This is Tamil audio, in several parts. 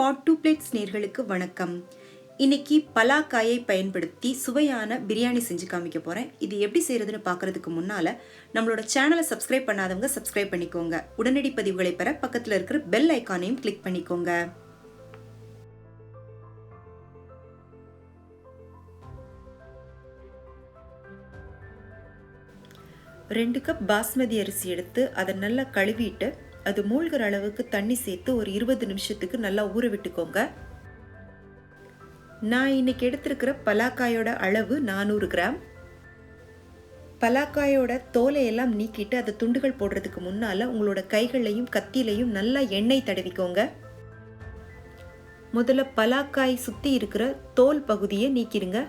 ஸ்பாட் டூ பிளேட்ஸ் நேர்களுக்கு வணக்கம். இன்னைக்கு பலாக்காயை பயன்படுத்தி சுவையான பிரியாணி செஞ்சு காமிக்க போறேன். இது எப்படி செய்யறதுன்னு பார்க்கறதுக்கு முன்னால நம்மளோட சேனலை சப்ஸ்கிரைப் பண்ணாதவங்க சப்ஸ்கிரைப் பண்ணிக்கோங்க. உடனடி பதிவுகளை பெற பக்கத்தில் இருக்கிற பெல் ஐக்கானையும் கிளிக் பண்ணிக்கோங்க. ரெண்டு கப் பாஸ்மதி அரிசி எடுத்து அதை நல்லா கழுவிட்டு அது மூழ்கிற அளவுக்கு தண்ணி சேர்த்து ஒரு 20 நிமிஷத்துக்கு நல்லா ஊற விட்டுக்கோங்க. நான் இன்னைக்கு எடுத்திருக்கிற பலாக்காயோட அளவு 400 கிராம். பலாக்காயோட தோலை எல்லாம் நீக்கிட்டு அதை துண்டுகள் போடுறதுக்கு முன்னால உங்களோட கைகளையும் கத்தியிலையும் நல்லா எண்ணெய் தடவிக்கோங்க. முதல்ல பலாக்காய் சுத்தி இருக்கிற தோல் பகுதியை நீக்கிடுங்க.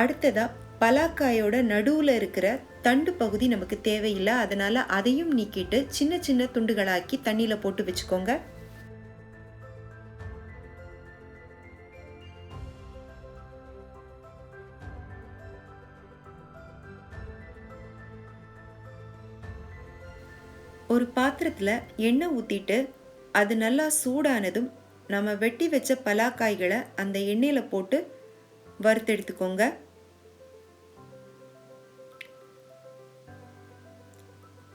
அடுத்ததா பலாக்காயோட நடுவுல இருக்கிற தண்டு பகுதி நமக்கு தேவையில்லை, அதனால அதையும் நீக்கிட்டு சின்ன சின்ன துண்டுகளாக்கி தண்ணியில போட்டு வச்சுக்கோங்க. ஒரு பாத்திரத்துல எண்ணெய் ஊத்திட்டு அது நல்லா சூடானதும் நம்ம வெட்டி வச்ச பலாக்காய்களை அந்த எண்ணெயில போட்டு வறுத்தெடுத்துக்கோங்க.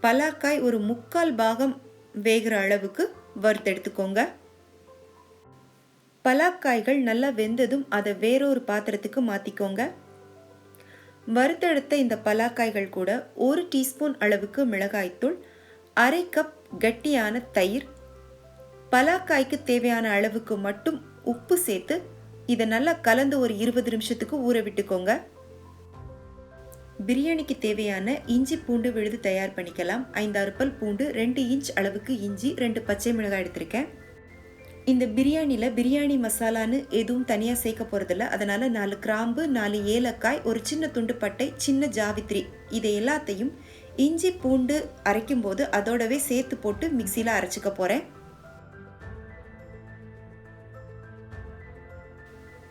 பலாக்காய் ஒரு 3/4 பாகம் வேகிற அளவுக்கு வறுத்தெடுத்துக்கோங்க. பலாக்காய்கள் நல்லா வெந்ததும் அதை வேறொரு பாத்திரத்துக்கு மாத்திக்கோங்க. வறுத்தெடுத்த இந்த பலாக்காய்கள் கூட 1 டீஸ்பூன் அளவுக்கு மிளகாய்த்தூள், 1/2 கப் கட்டியான தயிர், பலாக்காய்க்கு தேவையான அளவுக்கு மட்டும் உப்பு சேர்த்து இதை நல்லா கலந்து ஒரு 20 நிமிஷத்துக்கு ஊற விட்டுக்கோங்க. பிரியாணிக்கு தேவையான இஞ்சி பூண்டு விழுது தயார் பண்ணிக்கலாம். 5-6 பல் பூண்டு, 2 இன்ச் அளவுக்கு இஞ்சி, 2 பச்சை மிளகாய் எடுத்திருக்கேன். இந்த பிரியாணியில் பிரியாணி மசாலான்னு எதுவும் தனியாக சேர்க்க போகிறதில்ல, அதனால் 4 கிராம்பு, 4 ஏலக்காய், ஒரு சின்ன துண்டு பட்டை, சின்ன ஜாவித்ரி, இதை எல்லாத்தையும் இஞ்சி பூண்டு அரைக்கும் போது அதோடவே சேர்த்து போட்டு மிக்சியில் அரைச்சிக்க போகிறேன்.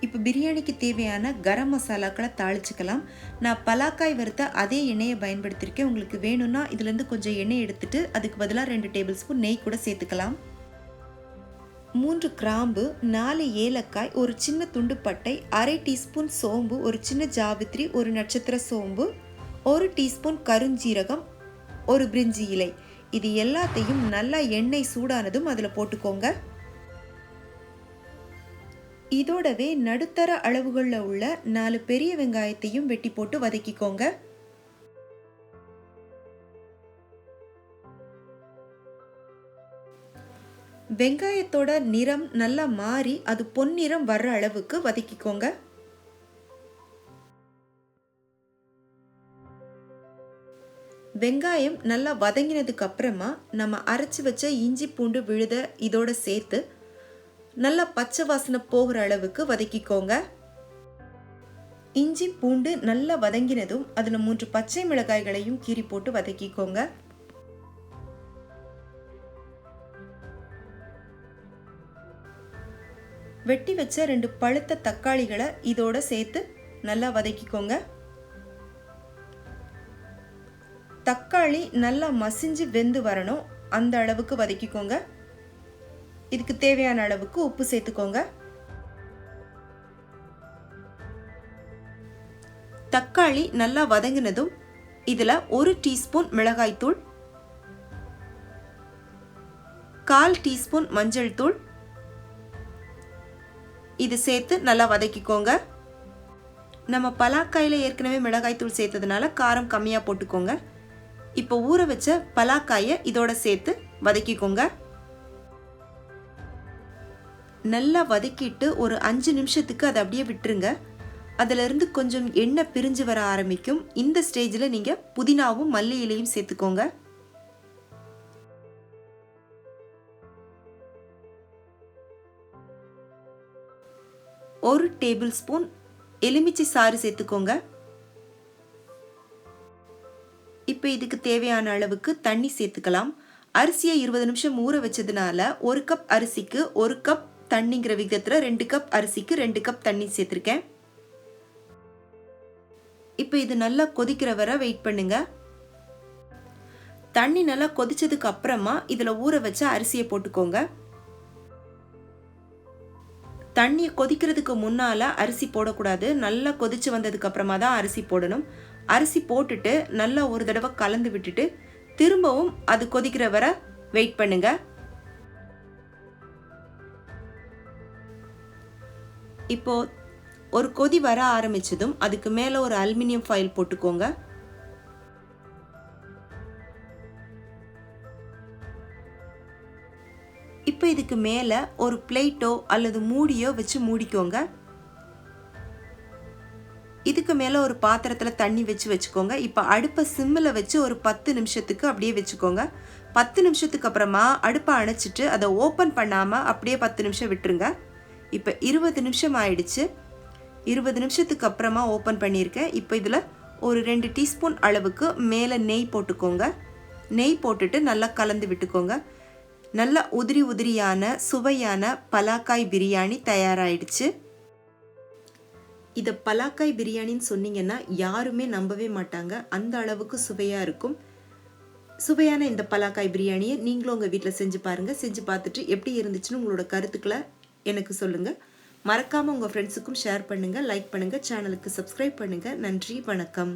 இப்போ பிரியாணிக்கு தேவையான கரம் மசாலாக்களை தாளிச்சுக்கலாம். நான் பலாக்காய் வறுத்த அதே எண்ணெயை பயன்படுத்தியிருக்கேன். உங்களுக்கு வேணும்னா இதுலேருந்து கொஞ்சம் எண்ணெய் எடுத்துட்டு அதுக்கு பதிலாக 2 டேபிள் ஸ்பூன் நெய் கூட சேர்த்துக்கலாம். 3 கிராம்பு, 4 ஏலக்காய், ஒரு சின்ன துண்டு பட்டை, 1/2 டீஸ்பூன் சோம்பு, ஒரு சின்ன ஜாவித்ரி, ஒரு நட்சத்திர சோம்பு, 1 டீஸ்பூன் கருஞ்சீரகம், ஒரு பிரிஞ்சி இலை, இது எல்லாத்தையும் நல்லா எண்ணெய் சூடானதும் அதில் போட்டுக்கோங்க. இதோடவே நடுத்தர அளவுகளில் உள்ள 4 பெரிய வெங்காயத்தையும் வெட்டி போட்டு வதக்கிக்கோங்க. வெங்காயத்தோட நிறம் நல்லா மாறி அது பொன்னிறம் வர்ற அளவுக்கு வதக்கிக்கோங்க. வெங்காயம் நல்லா வதங்கினதுக்கு அப்புறமா நம்ம அரைச்சி வச்ச இஞ்சி பூண்டு விழுத இதோட சேர்த்து நல்லா பச்சை வாசனை போகிற அளவுக்கு வதக்கிக்கோங்க. இஞ்சி பூண்டு நல்லா வதங்கினதும் அதில் 3 பச்சை மிளகாய்களையும் கீறி போட்டு வதக்கிக்கோங்க. வெட்டி வச்ச 2 பழுத்த தக்காளிகளை இதோட சேர்த்து நல்லா வதக்கிக்கோங்க. தக்காளி நல்லா மசிஞ்சு வெந்து வரணும், அந்த அளவுக்கு வதக்கிக்கோங்க. இதுக்கு தேவையான அளவுக்கு உப்பு சேர்த்துக்கோங்க. தக்காளி நல்லா வதங்கினதும் இதில் 1 டீஸ்பூன் மிளகாய்த்தூள், 1/4 டீஸ்பூன் மஞ்சள் தூள் இது சேர்த்து நல்லா வதக்கிக்கோங்க. நம்ம பலாக்காயில் ஏற்கனவே மிளகாய்த்தூள் சேர்த்ததுனால காரம் கம்மியாக போட்டுக்கோங்க. இப்போ ஊற வச்ச பலாக்காயை இதோட சேர்த்து வதக்கிக்கோங்க. நல்லா வதக்கிட்டு ஒரு 5 நிமிஷத்துக்கு அதை அப்படியே விட்டுருங்க. அதிலிருந்து கொஞ்சம் எண்ணெய் பிரிஞ்சு வர ஆரம்பிக்கும். இந்த ஸ்டேஜில் நீங்கள் புதினாவும் மல்லி இலையும் சேர்த்துக்கோங்க. ஒரு டேபிள் ஸ்பூன் எலுமிச்சை சாறு சேர்த்துக்கோங்க. இப்போ இதுக்கு தேவையான அளவுக்கு தண்ணி சேர்த்துக்கலாம். அரிசியை 20 நிமிஷம் ஊற வச்சதுனால 1 கப் அரிசிக்கு 1 கப் தண்ணிங்கிற விகிதத்தில் 2 கப் அரிசிக்கு 2 கப் தண்ணி சேர்த்துருக்கேன். இப்போ இது நல்லா கொதிக்கிற வரை வெயிட் பண்ணுங்க. தண்ணி நல்லா கொதிச்சதுக்கு அப்புறமா இதில் ஊற வச்ச அரிசியை போட்டுக்கோங்க. தண்ணியை கொதிக்கிறதுக்கு முன்னால் அரிசி போடக்கூடாது. நல்லா கொதிச்சு வந்ததுக்கு அப்புறமா தான் அரிசி போடணும். அரிசி போட்டுட்டு நல்லா ஒரு தடவை கலந்து விட்டுட்டு திரும்பவும் அது கொதிக்கிற வரை வெயிட் பண்ணுங்க. இப்போ ஒரு கொதி வர ஆரம்பிச்சதும் அதுக்கு மேலே ஒரு அலுமினியம் ஃபாயில் போட்டுக்கோங்க. இப்போ இதுக்கு மேலே ஒரு பிளேட்டோ அல்லது மூடியோ வச்சு மூடிக்கோங்க. இதுக்கு மேலே ஒரு பாத்திரத்தில் தண்ணி வச்சுக்கோங்க. இப்போ அடுப்பை சிம்மில் வச்சு ஒரு 10 நிமிஷத்துக்கு அப்படியே வச்சுக்கோங்க. 10 நிமிஷத்துக்கு அப்புறமா அடுப்பை அணைச்சிட்டு அதை ஓப்பன் பண்ணாமல் அப்படியே 10 நிமிஷம் விட்டுருங்க. இப்போ 20 நிமிஷம் ஆயிடுச்சு. 20 நிமிஷத்துக்கு அப்புறமா ஓப்பன் பண்ணியிருக்கேன். இப்போ இதில் ஒரு 2 டீஸ்பூன் அளவுக்கு மேலே நெய் போட்டுக்கோங்க. நெய் போட்டுட்டு நல்லா கலந்து விட்டுக்கோங்க. நல்லா உதிரி உதிரியான சுவையான பலாக்காய் பிரியாணி தயாராகிடுச்சு. இதை பலாக்காய் பிரியாணின்னு சொன்னீங்கன்னா யாருமே நம்பவே மாட்டாங்க. அந்த அளவுக்கு சுவையாக இருக்கும். சுவையான இந்த பலாக்காய் பிரியாணியை நீங்களும் உங்கள் வீட்டில் செஞ்சு பாருங்கள். செஞ்சு பார்த்துட்டு எப்படி இருந்துச்சுன்னு உங்களோட கருத்துக்களை எனக்கு சொல்லுங்கள். மறக்காமல் உங்கள் ஃப்ரெண்ட்ஸுக்கும் ஷேர் பண்ணுங்கள், லைக் பண்ணுங்கள், சேனலுக்கு சப்ஸ்கிரைப் பண்ணுங்கள். நன்றி, வணக்கம்.